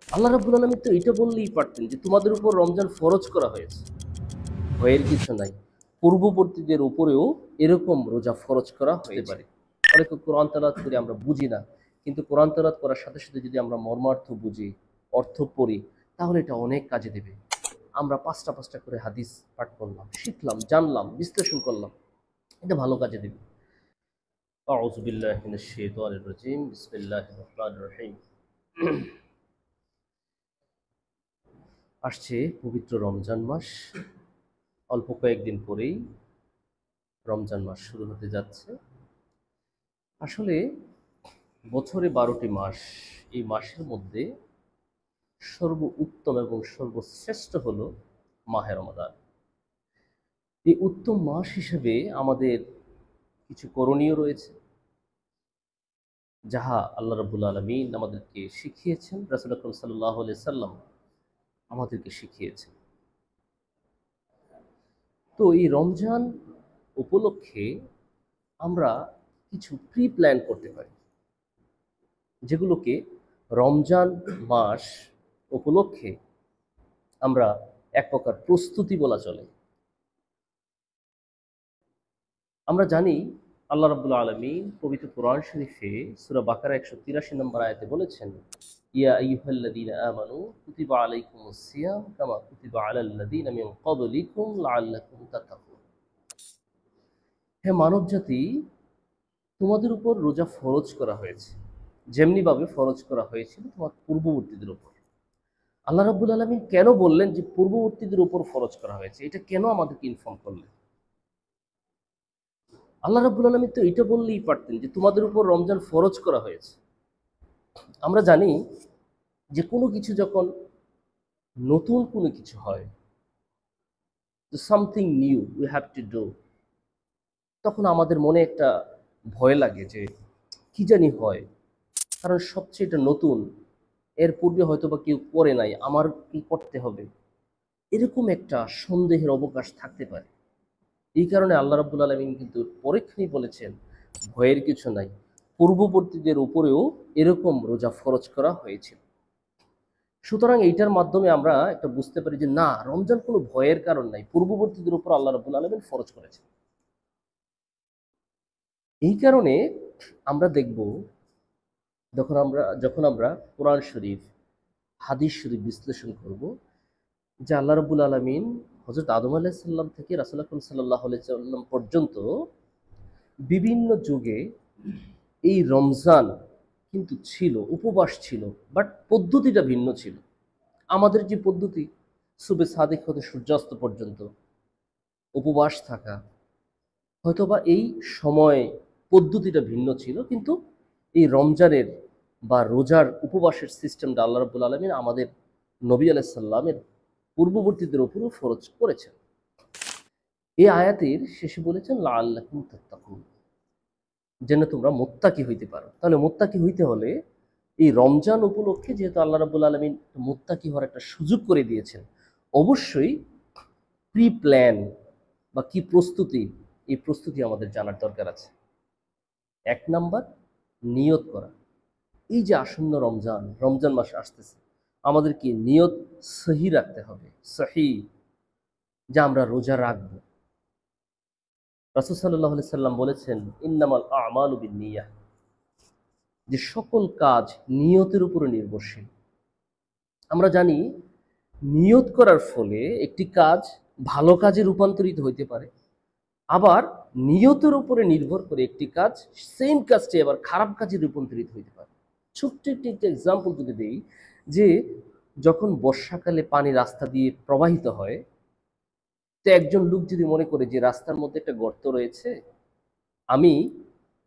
আল্লাহ রাব্বুল আলামিন তো এটা বললেই পারতেন যে তোমাদের উপর রমজান ফরজ করা হয়েছে। ভয়ের কিছু নাই। পূর্ববর্তীদের উপরেও এরকম রোজা ফরজ করা হতে পারে। অনেকে কোরআন তেলাওয়াত করি আমরা বুঝি না, কিন্তু কোরআন তেলাওয়াত করার সাথে সাথে যদি আমরা মর্মার্থ বুঝি, অর্থ পড়ি, তাহলে এটা অনেক কাজে দেবে। আমরা পাঁচটা পাঁচটা করে হাদিস পাঠ করলাম, শিখলাম, জানলাম, বিশ্লেষণ করলাম, এটা ভালো কাজে দেবে। আউযু বিল্লাহি মিনাশ শাইতানির রাজীম। বিসমিল্লাহির রহমানির রহিম। আসছে পবিত্র রমজান মাস। অল্প কয়েকদিন পরেই রমজান মাস শুরু হতে যাচ্ছে। আসলে বছরে 12টি মাস। এই মাসের মধ্যে সর্ব উত্তম এবং সর্বশ্রেষ্ঠ হল মাহে রমাদান। এই উত্তম মাস হিসেবে আমাদের কিছু করণীয় রয়েছে, যাহা আল্লাহ রাব্বুল আলামিন আমাদেরকে শিখিয়েছেন, রাসূল আকরাম সাল্লাল্লাহু আলাইহি সাল্লাম আমাদেরকে শিখিয়েছেন। তো এই রমজান উপলক্ষে আমরা কিছু প্রি প্ল্যান করতে পারি, যেগুলোকে রমজান মাস উপলক্ষে আমরা এক প্রকার প্রস্তুতি বলা চলে। আমরা জানি আল্লাহ রাব্বুল আলামিন পবিত্র কোরআন শরীফে সূরা বাকারা 183 নম্বর আয়াতে বলেছেন, ইয়া আইয়ুহাল্লাযীনা আমানু কুতিবা আলাইকুমুস সিয়াম কামা কুতিবা আলাল্লাযীনা মিন ক্বাবলিকুম লাআল্লাকুম তাত্তাকুন। হে মানবজাতি, তোমাদের উপর রোজা ফরজ করা হয়েছে, যেমনিভাবে ফরজ করা হয়েছিল তোমার পূর্ববর্তীদের উপর। আল্লাহ রাব্বুল আলামিন কেন বললেন যে পূর্ববর্তীদের উপর ফরজ করা হয়েছে? এটা কেন আমাদেরকে ইনফর্ম করলেন? আল্লাহ রাব্বুল আলামিন তো এটা বললেই পারতেন যে তোমাদের উপর রমজান ফরজ করা হয়েছে। আমরা জানি যে কোনো কিছু যখন নতুন কোনো কিছু হয়, something new we have to do, তখন আমাদের মনে একটা ভয় লাগে যে কি জানি হয়, কারণ সবচেয়ে এটা নতুন, এর পূর্বে হয়তো বা কেউ করে নাই, আমার কি করতে হবে, এরকম একটা সন্দেহের অবকাশ থাকতে পারে। এই কারণে আল্লাহ রাব্বুল আলামিন কিন্তু পরীক্ষণই বলেছেন, ভয়ের কিছু নাই, পূর্ববর্তীদের উপরেও এরকম রোজা ফরজ করা হয়েছিল। সুতরাং এইটার মাধ্যমে আমরা একটা বুঝতে পারি যে না, রমজান কোনো ভয়ের কারণ নাই, পূর্ববর্তীদের উপর আল্লাহ রাব্বুল আলামিন ফরজ করেছেন। এই কারণে আমরা দেখব, যখন আমরা কোরআন শরীফ, হাদিস শরীফ বিশ্লেষণ করব, যে আল্লাহ রাব্বুল আলামিন হযরত আদম আলাইহিস সালাম থেকে রাসূল আকরাম সাল্লাল্লাহু আলাইহি ওয়াসাল্লাম পর্যন্ত বিভিন্ন যুগে এই রমজান কিন্তু ছিল, উপবাস ছিল, বাট পদ্ধতিটা ভিন্ন ছিল। আমাদের যে পদ্ধতি, সুবে সাদিক হতে সূর্যাস্ত পর্যন্ত উপবাস থাকা, হয়তোবা এই সময় পদ্ধতিটা ভিন্ন ছিল, কিন্তু এই রমজানের বা রোজার উপবাসের সিস্টেমটা আল্লাহ রাব্বুল আলামিন আমাদের নবী আলাইহিস সালামের পূর্ববর্তীদের উপরও ফরজ করেছেন। এই আয়াতের শেষে বলেছেন লাআল্লাকুম তাত্তাকুন, যেন তোমরা মুত্তাকি হইতে পারো। তাহলে মুত্তাকি হইতে হলে এই রমজান উপলক্ষে যেহেতু আল্লাহ রাব্বুল আলামিন মুত্তাকি হওয়ার একটা সুযোগ করে দিয়েছেন, অবশ্যই প্রি প্ল্যান বা কি প্রস্তুতি, এই প্রস্তুতি আমাদের জানার দরকার আছে। এক নাম্বার, নিয়ত করা। এই যে আসন্ন রমজান, রমজান মাস আসতেছে, আমাদেরকে নিয়ত সহি রাখতে হবে, সহি, যা আমরা রোজা রাখবো। রাসূল সাল্লাল্লাহু আলাইহি সাল্লাম বলেছেন, ইন্নামাল আমালু বিন্নিয়াহ, যে সকল কাজ নিয়তের উপরে নির্ভরশীল। আমরা জানি নিয়ত করার ফলে একটি কাজ ভালো কাজে রূপান্তরিত হইতে পারে, আবার নিয়তের উপরে নির্ভর করে একটি কাজ, সেম কাজটি আবার খারাপ কাজে রূপান্তরিত হইতে পারে। ছোট্ট একটি এক্সাম্পল যদি দেই, যে যখন বর্ষাকালে পানি রাস্তা দিয়ে প্রবাহিত হয়, তো একজন লোক যদি মনে করে যে রাস্তার মধ্যে একটা গর্ত রয়েছে, আমি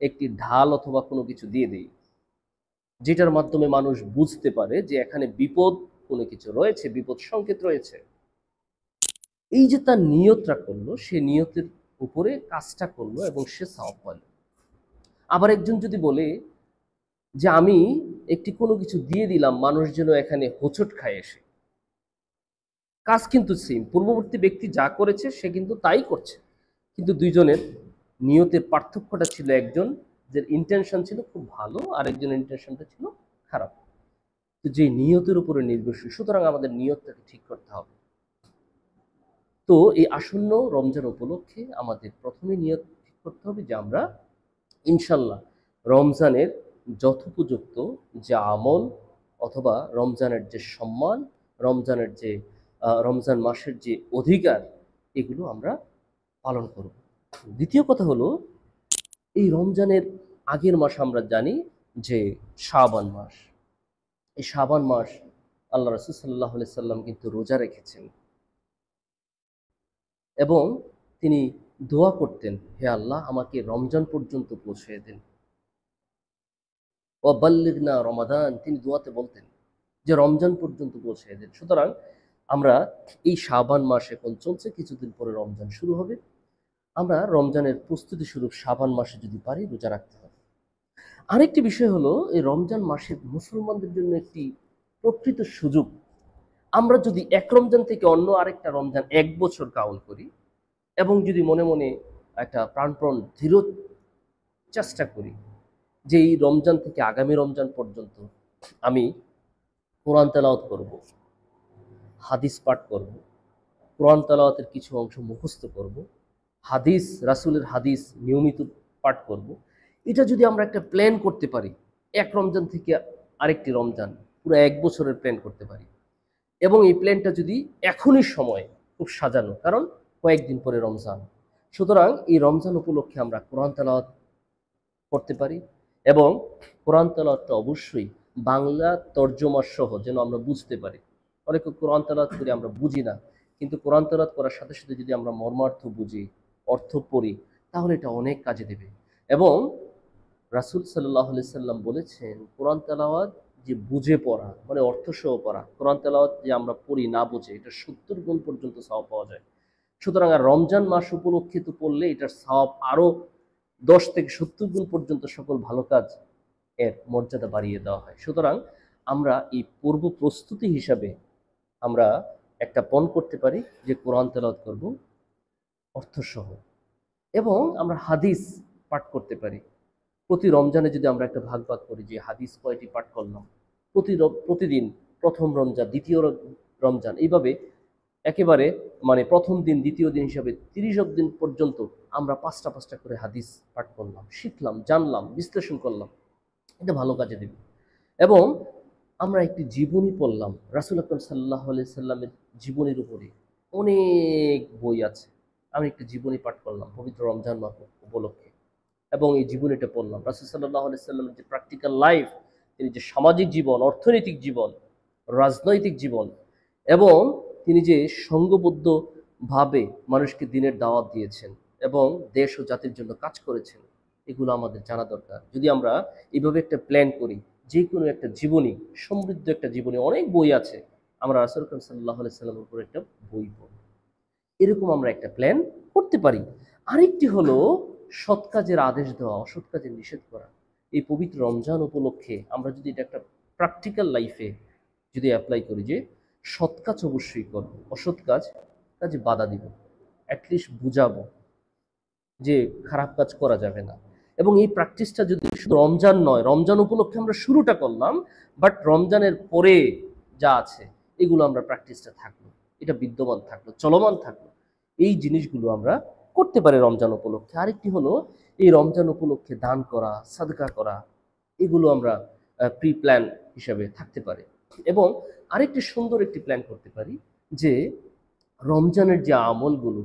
একটি ঢাল অথবা কোনো কিছু দিয়ে দেই, যেটার মাধ্যমে মানুষ বুঝতে পারে যে এখানে বিপদ কোনো কিছু রয়েছে, বিপদ সংকেত রয়েছে। এই যে তার নিয়তটা করলো, সে নিয়তের উপরে কাজটা করলো এবং সে সওয়াব পাইল। আবার একজন যদি বলে যে আমি একটি কোনো কিছু দিয়ে দিলাম, মানুষ যেন এখানে হোঁচট খায় এসে, কাজ কিন্তু সেম, পূর্ববর্তী ব্যক্তি যা করেছে সে কিন্তু তাই করছে, কিন্তু দুইজনের নিয়তের পার্থক্যটা ছিল, একজন যে ইন্টেনশন ছিল খুব ভালো, আর একজনের ইন্টেনশনটা ছিল খারাপ। তো যে নিয়তের উপরে নির্ভরশীল, সুতরাং আমাদের নিয়তটাকে ঠিক করতে হবে। তো এই আসন্ন রমজান উপলক্ষে আমাদের প্রথমে নিয়ত ঠিক করতে হবে যে আমরা ইনশাল্লাহ রমজানের যথোপযুক্ত যে আমল অথবা রমজানের যে সম্মান, রমজানের যে রমজান মাসের যে অধিকার, এগুলো আমরা পালন করব। দ্বিতীয় কথা হলো, এই রমজানের আগের মাস আমরা জানি যে শাবান মাস। এই শাবান মাস আল্লাহ রাসূল সাল্লাল্লাহু আলাইহি সাল্লাম কিন্তু রোজা রেখেছেন এবং তিনি দোয়া করতেন, হে আল্লাহ আমাকে রমজান পর্যন্ত পৌঁছে দেন। ওয়াবাল্লিগনা রমাদান, তিনি দোয়াতে বলতেন যে রমজান পর্যন্ত পৌঁছে দেন। সুতরাং আমরা এই শাবান মাস এখন চলছে, কিছুদিন পরে রমজান শুরু হবে। আমরা রমজানের প্রস্তুতি স্বরূপ শাবান মাসে যদি পারি রোজা রাখতে হবে। আরেকটি বিষয় হলো, এই রমজান মাসে মুসলমানদের জন্য একটি প্রকৃত সুযোগ। আমরা যদি এক রমজান থেকে অন্য আরেকটা রমজান 1 বছর কাউন্ট করি এবং যদি মনে মনে একটা প্রাণপণ দৃঢ় চেষ্টা করি যে এই রমজান থেকে আগামী রমজান পর্যন্ত আমি কোরআন তেলাওয়াত করব, হাদিস পাঠ করব, কোরআন তেলাওয়াতের কিছু অংশ মুখস্থ করব, হাদিস, রাসূলের হাদিস নিয়মিত পাঠ করব, এটা যদি আমরা একটা প্ল্যান করতে পারি, এক রমজান থেকে আরেকটি রমজান পুরো 1 বছরের প্ল্যান করতে পারি, এবং এই প্ল্যানটা যদি এখনই সময় খুব সাজানো, কারণ কয়েকদিন পরে রমজান, সুতরাং এই রমজান উপলক্ষে আমরা কোরআন তেলাওয়াত করতে পারি এবং কোরআন তেলাওয়াতটা অবশ্যই বাংলা তর্জমা সহ যেন আমরা বুঝতে পারি। অনেকে কোরআন তেলাওয়াত করি আমরা বুঝি না, কিন্তু কোরআন তেলাওয়াত করার সাথে সাথে যদি আমরা মর্মার্থ বুঝি, অর্থ পড়ি, তাহলে এটা অনেক কাজে দেবে। এবং রাসূল সাল্লাল্লাহু আলাইহি সাল্লাম বলেছেন, কোরআন তেলাওয়াত যে বুঝে পড়া মানে অর্থ সহ পড়া, কোরআন তেলাওয়াত যে আমরা পড়ি না বুঝে, এটা 70 গুণ পর্যন্ত সওয়াব পাওয়া যায়। সুতরাং আর রমজান মাস উপলক্ষে তো পড়লে এটার সওয়াব আরো 10 থেকে 70 গুণ পর্যন্ত সকল ভালো কাজ এর মর্যাদা বাড়িয়ে দেওয়া হয়। সুতরাং আমরা এই পূর্ব প্রস্তুতি হিসাবে আমরা একটা পণ করতে পারি যে কোরআন তেলাওয়াত করব অর্থসহ, এবং আমরা হাদিস পাঠ করতে পারি। প্রতি রমজানে যদি আমরা একটা ভাগ করি যে হাদিস কয়টি পাঠ করলাম, প্রতিদিন প্রথম রমজান, দ্বিতীয় রমজান, এইভাবে একেবারে মানে প্রথম দিন দ্বিতীয় দিন হিসাবে 30 দিন পর্যন্ত আমরা 5টা করে হাদিস পাঠ করলাম, শিখলাম, জানলাম, বিশ্লেষণ করলাম, এটা ভালো কাজে দেবে। এবং আমরা একটি জীবনী পড়লাম, রাসূল আকরাম সাল্লাল্লাহু আলাইহি সাল্লামের জীবনীর উপরে অনেক বই আছে, আমি একটি জীবনী পাঠ করলাম পবিত্র রমজান মাস উপলক্ষে এবং এই জীবনীটা পড়লাম। রাসূল সাল্লাল্লাহু আলাইহি সাল্লামের যে প্র্যাকটিক্যাল লাইফ, তিনি যে সামাজিক জীবন, অর্থনৈতিক জীবন, রাজনৈতিক জীবন, এবং তিনি যে সংঘবদ্ধভাবে মানুষকে দিনের দাওয়াত দিয়েছেন এবং দেশ ও জাতির জন্য কাজ করেছেন, এগুলো আমাদের জানা দরকার। যদি আমরা এইভাবে একটা প্ল্যান করি, যে কোনো একটা জীবনী, সমৃদ্ধ একটা জীবনী, অনেক বই আছে, আমরা রাসূল আকরাম সাল্লাল্লাহু আলাইহি সাল্লামের উপর একটা বই পড়ব, এরকম আমরা একটা প্ল্যান করতে পারি। আরেকটি হলো সৎ কাজের আদেশ দেওয়া, অসৎ কাজের নিষেধ করা। এই পবিত্র রমজান উপলক্ষে আমরা যদি এটা একটা প্র্যাকটিক্যাল লাইফে যদি অ্যাপ্লাই করি যে সৎ কাজ অবশ্যই করব, অসৎ কাজে বাধা দিব, অ্যাটলিস্ট বুঝাবো যে খারাপ কাজ করা যাবে না। এবং এই প্র্যাকটিসটা যদি শুধু রমজান নয়, রমজান উপলক্ষে আমরা শুরুটা করলাম, বাট রমজানের পরে যা আছে এগুলো আমরা প্র্যাকটিসটা থাকলো, এটা বিদ্যমান থাকলো, চলমান থাকলো, এই জিনিসগুলো আমরা করতে পারি রমজান উপলক্ষে। আরেকটি হলো এই রমজান উপলক্ষে দান করা, সাদকা করা, এগুলো আমরা প্রি প্ল্যান হিসাবে থাকতে পারে। এবং আরেকটি সুন্দর একটি প্ল্যান করতে পারি যে রমজানের যে আমলগুলো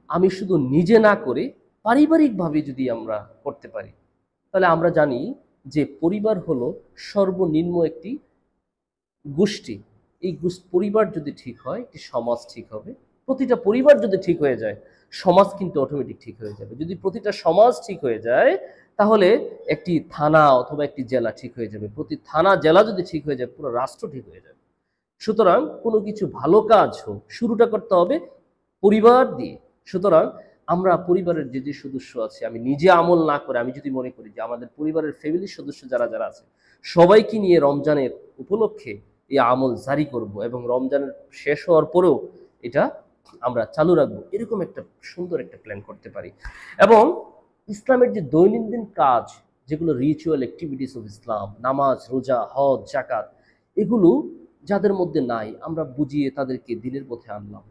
আমি শুধু নিজে না করে পারিবারিকভাবে যদি আমরা করতে পারি, তাহলে আমরা জানি যে পরিবার হলো সর্বনিম্ন একটি গোষ্ঠী। এই পরিবার যদি ঠিক হয়, একটি সমাজ ঠিক হবে। প্রতিটা পরিবার যদি ঠিক হয়ে যায়, সমাজ কিন্তু অটোমেটিক ঠিক হয়ে যাবে। যদি প্রতিটা সমাজ ঠিক হয়ে যায়, তাহলে একটি থানা অথবা একটি জেলা ঠিক হয়ে যাবে। প্রতি থানা জেলা যদি ঠিক হয়ে যায়, পুরো রাষ্ট্র ঠিক হয়ে যাবে। সুতরাং কোনো কিছু ভালো কাজ হোক, শুরুটা করতে হবে পরিবার দিয়ে। সুতরাং আমরা পরিবারের যে সদস্য আছে, আমি নিজে আমল না করে আমি যদি মনে করি যে আমাদের পরিবারের ফ্যামিলির সদস্য যারা যারা আছে সবাইকে নিয়ে রমজানের উপলক্ষে এই আমল জারি করব এবং রমজানের শেষ হওয়ার পরেও এটা আমরা চালু রাখবো, এরকম একটা সুন্দর একটা প্ল্যান করতে পারি। এবং ইসলামের যে দৈনন্দিন কাজ, যেগুলো রিচুয়াল অ্যাক্টিভিটিস অফ ইসলাম, নামাজ, রোজা, হজ, জাকাত, এগুলো যাদের মধ্যে নাই আমরা বুঝিয়ে তাদেরকে দিনের পথে আনলাম।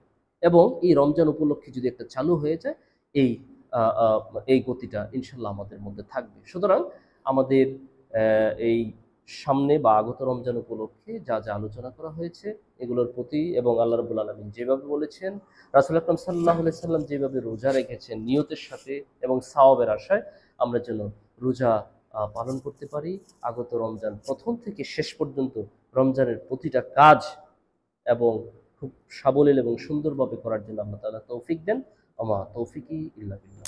এবং এই রমজান উপলক্ষে যদি একটা চালু হয়ে যায়, এই আহ, আহ, এই গতিটা ইনশাল্লাহ আমাদের মধ্যে থাকবে। সুতরাং আমাদের এই সামনে বা আগত রমজান উপলক্ষে যা যা আলোচনা করা হয়েছে এগুলোর প্রতি, এবং আল্লাহ রাব্বুল আলামিন যেভাবে বলেছেন, রাসূল আকরাম সাল্লাল্লাহু আলাইহি সাল্লাম যেভাবে রোজা রেখেছেন নিয়তের সাথে এবং সওয়াবের আশায়, আমরা যেন রোজা পালন করতে পারি। আগত রমজান প্রথম থেকে শেষ পর্যন্ত রমজানের প্রতিটা কাজ এবং খুব সাবলীল এবং সুন্দরভাবে করার জন্য আল্লাহ তাআলা তৌফিক দেন। আমা তৌফিকি ইল্লা বিল্লাহ।